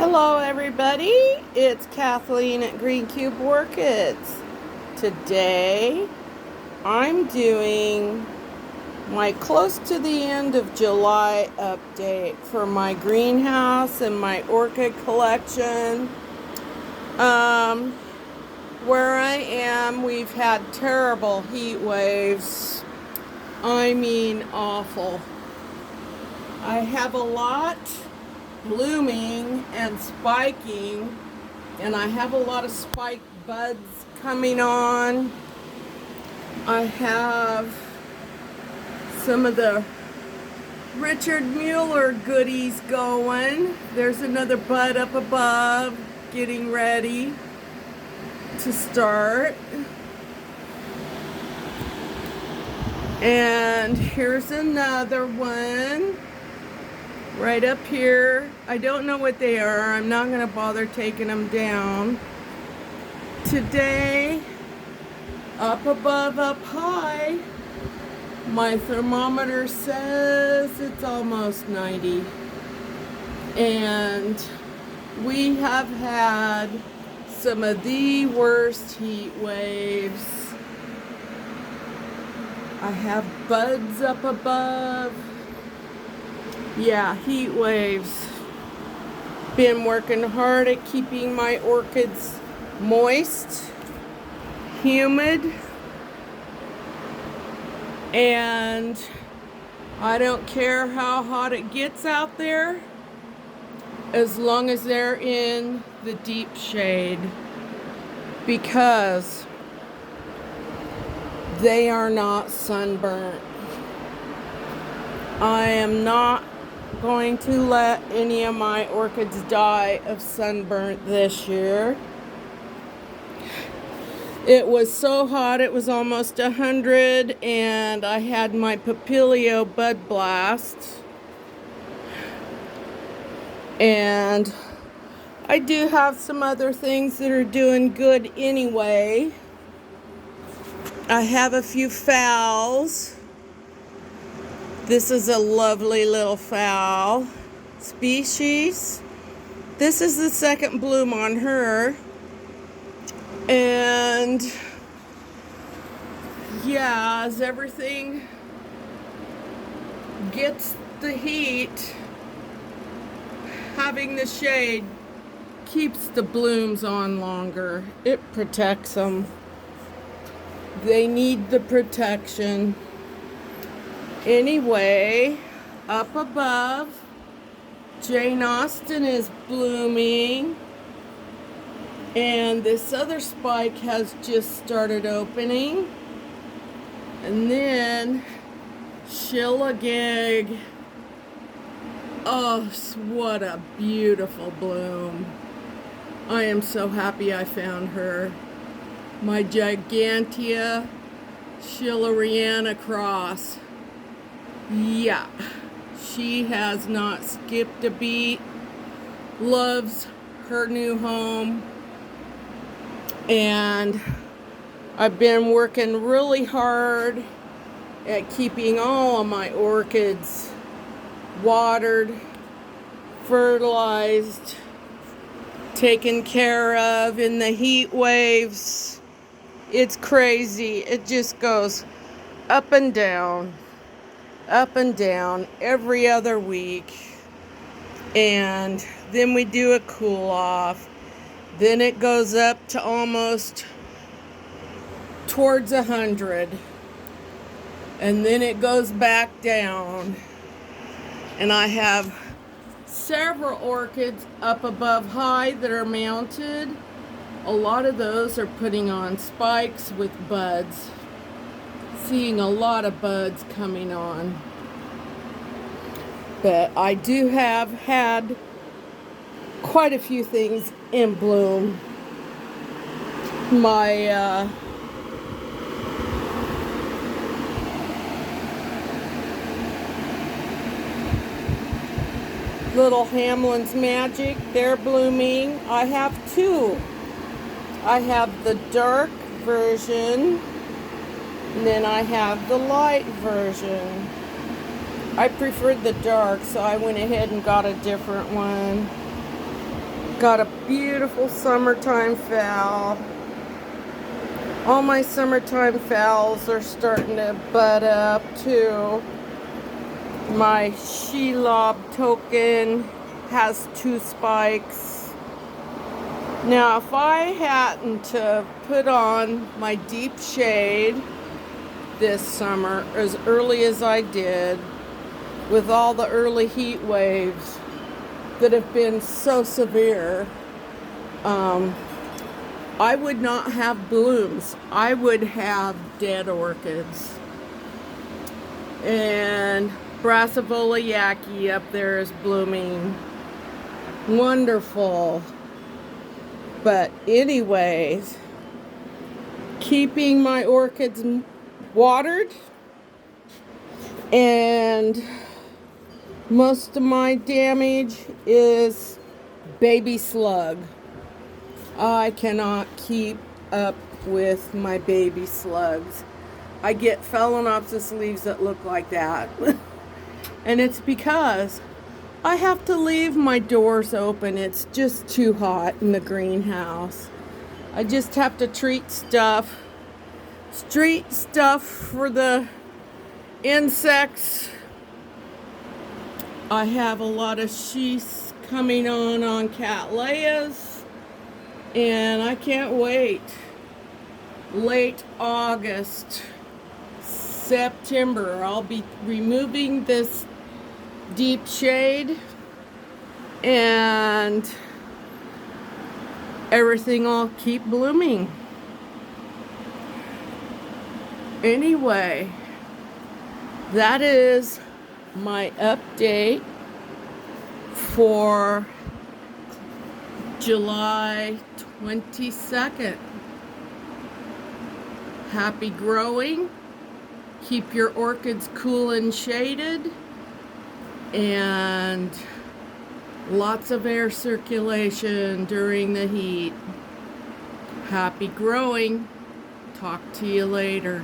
Hello everybody, it's Kathleen at Greencubeorchids. Today I'm doing my close to the end of July update for my greenhouse and my orchid collection. Where I am, we've had terrible heat waves. I mean awful. I have a lot blooming and spiking, and I have a lot of spiked buds coming on. I have some of the Richard Mueller goodies going. There's another bud up above getting ready to start. And here's another one right up here. I don't know what they are. I'm not going to bother taking them down. Today, up above, up high, my thermometer says it's almost 90. And we have had some of the worst heat waves. I have buds up above. Yeah, heat waves. Been working hard at keeping my orchids moist, humid, and I don't care how hot it gets out there as long as they're in the deep shade, because they are not sunburnt. I am not going to let any of my orchids die of sunburnt this year. It was so hot, it was almost 100, and I had my Papilio bud blast. And I do have some other things that are doing good anyway. I have a few phals. This is a lovely little phal species. This is the second bloom on her. And yeah, as everything gets the heat, having the shade keeps the blooms on longer. It protects them. They need the protection. Anyway, up above, Jane Austen is blooming, and this other spike has just started opening. And then Shillagig. Oh, what a beautiful bloom. I am so happy I found her. My Gigantea Schilleriana cross. Yeah, she has not skipped a beat. Loves her new home. And I've been working really hard at keeping all of my orchids watered, fertilized, taken care of in the heat waves. It's crazy. It just goes up and down every other week. And then we do a cool off. Then it goes up to almost towards 100. And then it goes back down. And I have several orchids up above high that are mounted. A lot of those are putting on spikes with buds. Seeing a lot of buds coming on. But I do have had quite a few things in bloom. My little Hamlin's Magic, they're blooming. I have two. I have the dark version, and then I have the light version. I preferred the dark, so I went ahead and got a different one. Got a beautiful summertime phal. All my summertime phals are starting to bud up too. My Shelob token has 2 spikes. Now, if I hadn't to put on my deep shade this summer as early as I did, with all the early heat waves that have been so severe, I would not have blooms. I would have dead orchids. And Brassavola Yaki up there is blooming. Wonderful. But anyways, keeping my orchids watered, and most of my damage is baby slug. I cannot keep up with my baby slugs. I get Phalaenopsis leaves that look like that. And it's because I have to leave my doors open. It's just too hot in the greenhouse. I just have to treat stuff for the insects. I have a lot of sheaths coming on Cattleyas, and I can't wait. Late August, September, I'll be removing this deep shade, and everything will keep blooming. Anyway, that is my update for July 22nd. Happy growing. Keep your orchids cool and shaded, and lots of air circulation during the heat. Happy growing. Talk to you later.